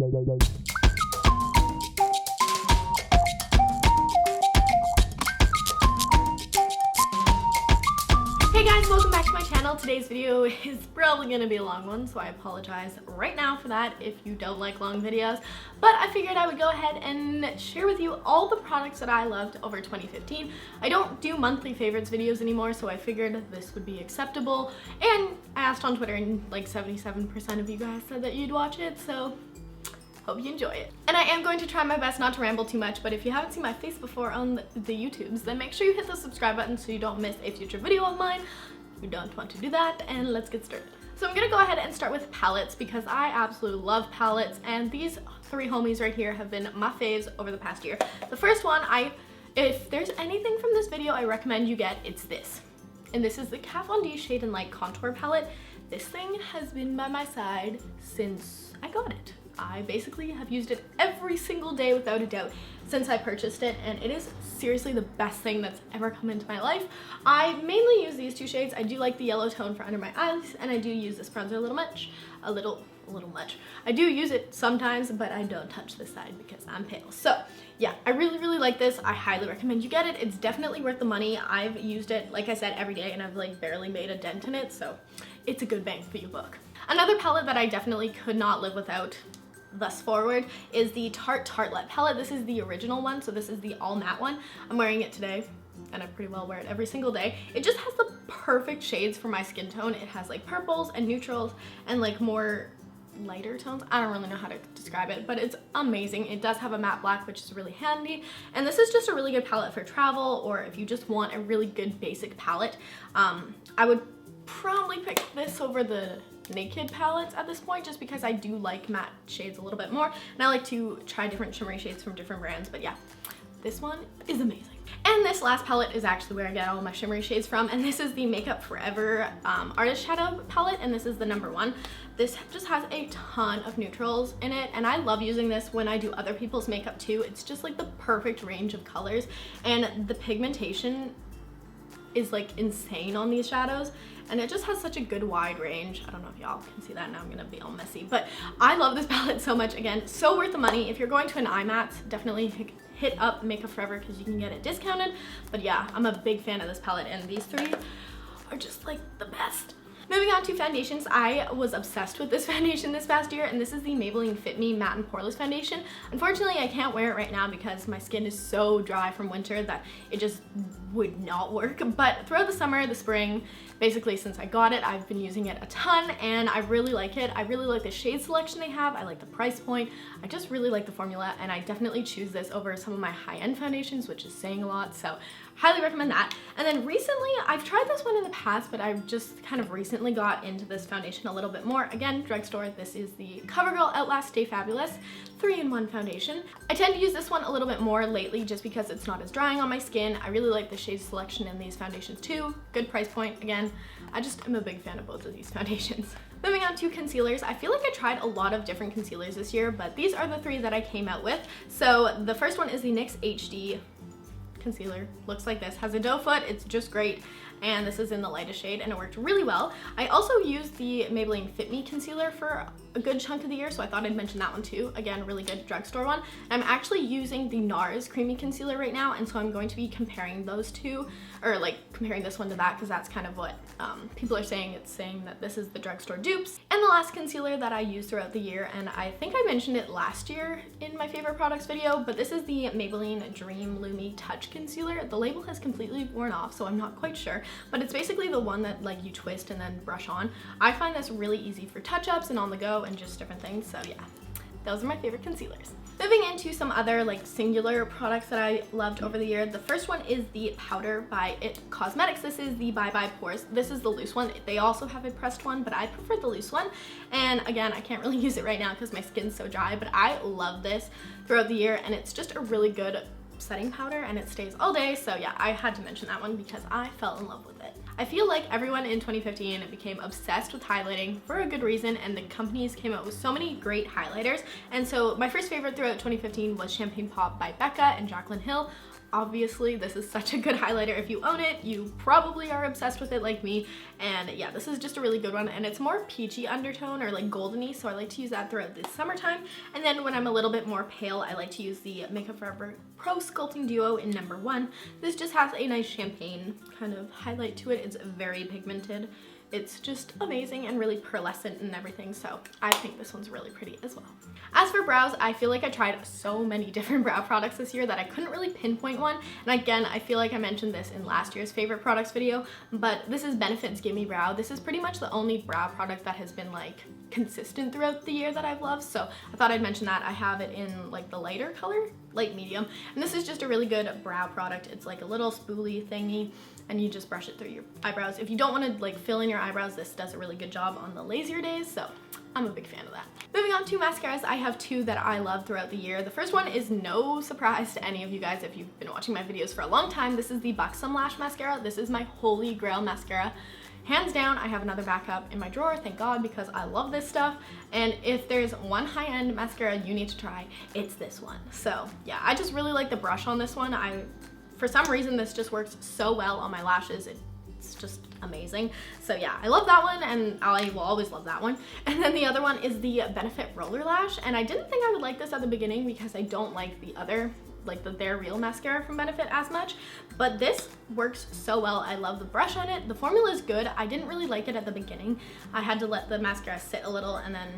Hey guys, welcome back to my channel. Today's video is probably going to be a long one, so I apologize right now for that if you don't like long videos. But I figured I would go ahead and share with you all the products that I loved over 2015. I don't do monthly favorites videos anymore, so I figured this would be acceptable. And I asked on Twitter and like 77% of you guys said that you'd watch it, so hope you enjoy it. And I am going to try my best not to ramble too much, but if you haven't seen my face before on the YouTubes, then make sure you hit the subscribe button so you don't miss a future video of mine. You don't want to do that, and let's get started. So I'm gonna go ahead and start with palettes because I absolutely love palettes, and these three homies right here have been my faves over the past year. The first one, if there's anything from this video I recommend you get, it's this. And this is the Kat Von D Shade and Light Contour Palette. This thing has been by my side since I got it. I basically have used it every single day without a doubt since I purchased it, and it is seriously the best thing that's ever come into my life. I mainly use these two shades. I do like the yellow tone for under my eyes, and I do use this bronzer a little much. I do use it sometimes, but I don't touch this side because I'm pale. So yeah, I really like this. I highly recommend you get it. It's definitely worth the money. I've used it, like I said, every day, and I've like barely made a dent in it, so it's a good bang for your buck. Another palette that I definitely could not live without thus forward is the Tarte Tartelette palette. This is the original one, so this is the all matte one. I'm wearing it today, and I pretty well wear it every single day. It just has the perfect shades for my skin tone. It has like purples and neutrals and like more lighter tones. I don't really know how to describe it, but it's amazing. It does have a matte black, which is really handy, and this is just a really good palette for travel, or if you just want a really good basic palette. I would probably pick this over the Naked palettes at this point, just because I do like matte shades a little bit more, and I like to try different shimmery shades from different brands. But yeah, this one is amazing. And this last palette is actually where I get all my shimmery shades from, and this is the Makeup Forever Artist Shadow palette, and this is the #1. This just has a ton of neutrals in it, and I love using this when I do other people's makeup too. It's just like the perfect range of colors, and the pigmentation is like insane on these shadows, and it just has such a good wide range. I don't know if y'all can see that. Now I'm gonna be all messy, but I love this palette so much. Again, so worth the money. If you're going to an IMAX, definitely hit up Makeup Forever because you can get it discounted. But yeah, I'm a big fan of this palette, and these three are just like the best. Moving on to foundations, I was obsessed with this foundation this past year, and this is the Maybelline Fit Me Matte and Poreless Foundation. Unfortunately, I can't wear it right now because my skin is so dry from winter that it just would not work. But throughout the summer, the spring, basically since I got it, I've been using it a ton, and I really like it. I really like the shade selection they have. I like the price point. I just really like the formula, and I definitely choose this over some of my high-end foundations, which is saying a lot, so highly recommend that. And then recently, I've tried this one in the past, but I've just kind of recently got into this foundation a little bit more. Again, drugstore. This is the Covergirl Outlast Stay Fabulous 3-in-1 foundation. I tend to use this one a little bit more lately just because it's not as drying on my skin. I really like the shade selection in these foundations too. Good price point. Again, I just am a big fan of both of these foundations. Moving on to concealers, I feel like I tried a lot of different concealers this year, but these are the three that I came out with. So the first one is the NYX HD Concealer. Looks like this. Has a doe foot. It's just great, and this is in the lightest shade, and it worked really well. I also used the Maybelline Fit Me Concealer for a good chunk of the year, so I thought I'd mention that one too. Again, really good drugstore one. And I'm actually using the NARS Creamy Concealer right now, and so I'm going to be comparing those two, or like comparing this one to that, because that's kind of what people are saying. It's saying that this is the drugstore dupes. And the last concealer that I used throughout the year, and I think I mentioned it last year in my favorite products video, but this is the Maybelline Dream Lumi Touch Concealer. The label has completely worn off, so I'm not quite sure, but it's basically the one that like you twist and then brush on. I find this really easy for touch-ups and on the go and just different things, so yeah, those are my favorite concealers. Moving into some other like singular products that I loved over the year. The first one is the powder by It Cosmetics. This is the Bye Bye Pores. This is the loose one. They also have a pressed one, but I prefer the loose one. And again, I can't really use it right now because my skin's so dry, but I love this throughout the year, and it's just a really good setting powder, and it stays all day. So yeah, I had to mention that one because I fell in love with it. I feel like everyone in 2015 became obsessed with highlighting for a good reason, and the companies came out with so many great highlighters. And so my first favorite throughout 2015 was Champagne Pop by Becca and Jaclyn Hill. Obviously, this is such a good highlighter. If you own it, you probably are obsessed with it like me. And yeah, this is just a really good one. And it's more peachy undertone or like goldeny, so I like to use that throughout the summertime. And then when I'm a little bit more pale, I like to use the Makeup Forever Pro Sculpting Duo in number 1. This just has a nice champagne kind of highlight to it. It's very pigmented. It's just amazing and really pearlescent and everything, so I think this one's really pretty as well. As for brows, I feel like I tried so many different brow products this year that I couldn't really pinpoint one. And again, I feel like I mentioned this in last year's favorite products video, but this is Benefit's Gimme Brow. This is pretty much the only brow product that has been like consistent throughout the year that I've loved, so I thought I'd mention that. I have it in like the lighter color, light medium, and this is just a really good brow product. It's like a little spoolie thingy, and you just brush it through your eyebrows. If you don't want to like fill in your eyebrows, this does a really good job on the lazier days, so I'm a big fan of that. Moving on to mascaras, I have 2 that I love throughout the year. The first one is no surprise to any of you guys if you've been watching my videos for a long time. This is the Buxom Lash Mascara. This is my holy grail mascara. Hands down, I have another backup in my drawer, thank God, because I love this stuff. And if there's one high-end mascara you need to try, it's this one. So yeah, I just really like the brush on this one. For some reason, this just works so well on my lashes. It's just amazing. So yeah, I love that one, and I will always love that one. And then the other one is the Benefit Roller Lash, and I didn't think I would like this at the beginning because I don't like the other, like the They're Real mascara from Benefit as much, but this works so well. I love the brush on it. The formula is good. I didn't really like it at the beginning. I had to let the mascara sit a little and then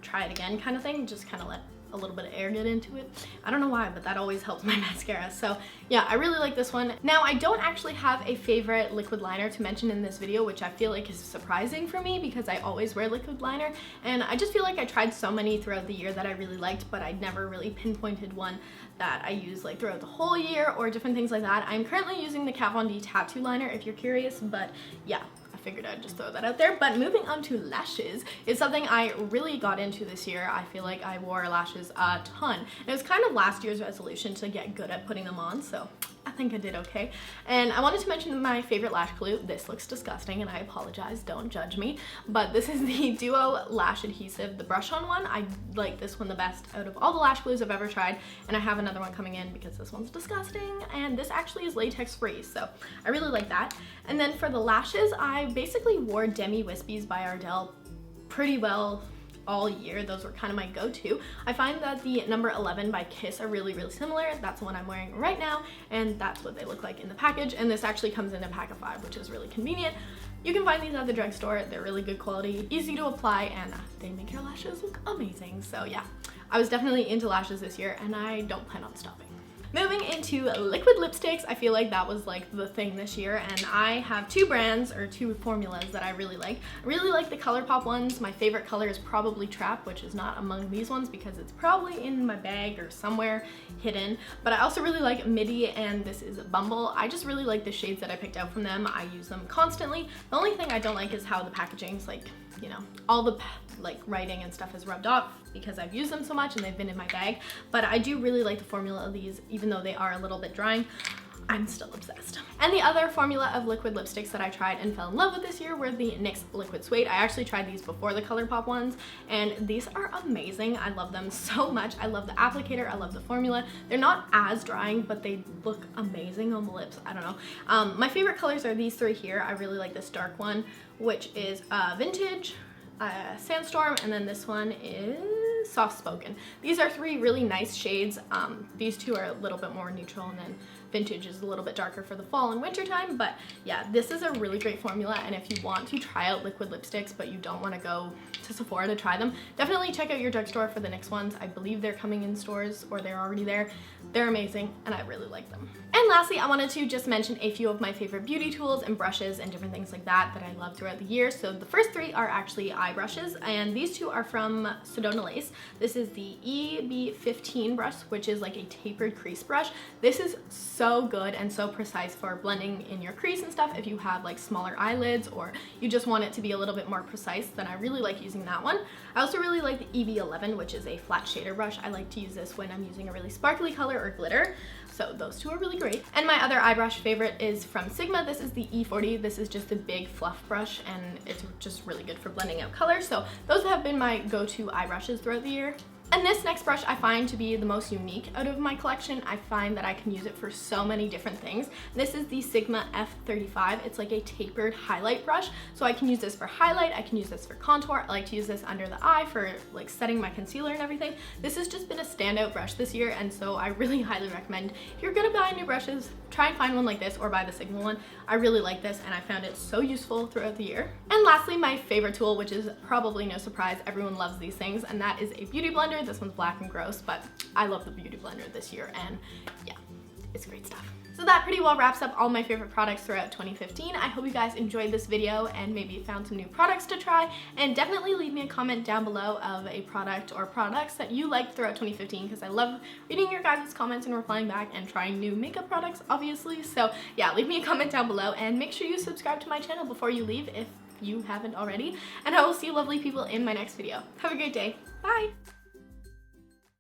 try it again kind of thing, just kind of let a little bit of air get into it. I don't know why, but that always helps my mascara. So yeah, I really like this one. Now, I don't actually have a favorite liquid liner to mention in this video, which I feel like is surprising for me because I always wear liquid liner, and I just feel like I tried so many throughout the year that I really liked, but I never really pinpointed one that I use like throughout the whole year or different things like that. I'm currently using the Kat Von D Tattoo Liner if you're curious, but yeah, figured I'd just throw that out there. But moving on to lashes is something I really got into this year. I feel like I wore lashes a ton. And it was kind of last year's resolution to get good at putting them on, so I think I did okay. And I wanted to mention my favorite lash glue. This looks disgusting and I apologize, don't judge me, but this is the Duo Lash Adhesive, the brush on one. I like this one the best out of all the lash glues I've ever tried, and I have another one coming in because this one's disgusting, and this actually is latex free, so I really like that. And then for the lashes, I basically wore Demi-Wispies by Ardell pretty well all year. Those were kind of my go-to. I find that the number 11 by Kiss are really, really similar. That's the one I'm wearing right now, and that's what they look like in the package. And this actually comes in a pack of 5, which is really convenient. You can find these at the drugstore. They're really good quality, easy to apply, and they make your lashes look amazing. So yeah, I was definitely into lashes this year, and I don't plan on stopping. Moving into liquid lipsticks, I feel like that was like the thing this year, and I have 2 brands or 2 formulas that I really like. I really like the Colourpop ones. My favorite color is probably Trap, which is not among these ones because it's probably in my bag or somewhere hidden. But I also really like Midi, and this is Bumble. I just really like the shades that I picked out from them. I use them constantly. The only thing I don't like is how the packaging's like, you know, all the like writing and stuff has rubbed off because I've used them so much and they've been in my bag. But I do really like the formula of these, even though they are a little bit drying. I'm still obsessed. And the other formula of liquid lipsticks that I tried and fell in love with this year were the NYX Liquid Suede. I actually tried these before the Colourpop ones, and these are amazing. I love them so much. I love the applicator, I love the formula. They're not as drying, but they look amazing on the lips. I don't know. My favorite colors are these 3 here. I really like this dark one, which is Vintage, Sandstorm, and then this one is Soft Spoken. These are 3 really nice shades. These 2 are a little bit more neutral, and then Vintage is a little bit darker for the fall and winter time. But yeah, this is a really great formula, and if you want to try out liquid lipsticks but you don't want to go to Sephora to try them, definitely check out your drugstore for the NYX ones. I believe they're coming in stores or they're already there. They're amazing and I really like them. And lastly, I wanted to just mention a few of my favorite beauty tools and brushes and different things like that that I love throughout the year. So the first 3 are actually eye brushes, and these 2 are from Sedona Lace. This is the EB15 brush, which is like a tapered crease brush. This is so good and so precise for blending in your crease and stuff. If you have like smaller eyelids or you just want it to be a little bit more precise, then I really like using that one. I also really like the EB11, which is a flat shader brush. I like to use this when I'm using a really sparkly color or glitter. So those 2 are really great. And my other eye brush favorite is from Sigma. This is the E40. This is just a big fluff brush, and it's just really good for blending out color. So those have been my go-to eye brushes throughout the year. And this next brush I find to be the most unique out of my collection. I find that I can use it for so many different things. This is the Sigma F35. It's like a tapered highlight brush. So I can use this for highlight, I can use this for contour. I like to use this under the eye for like setting my concealer and everything. This has just been a standout brush this year, and so I really highly recommend if you're gonna buy new brushes, try and find one like this or buy the Sigma one. I really like this and I found it so useful throughout the year. And lastly, my favorite tool, which is probably no surprise, everyone loves these things, and that is a beauty blender. This one's black and gross, but I love the beauty blender this year, and yeah, it's great stuff. So that pretty well wraps up all my favorite products throughout 2015. I hope you guys enjoyed this video and maybe found some new products to try, and definitely leave me a comment down below of a product or products that you liked throughout 2015, because I love reading your guys' comments and replying back and trying new makeup products, obviously. So yeah, leave me a comment down below and make sure you subscribe to my channel before you leave if you haven't already, and I will see you lovely people in my next video. Have a great day. Bye!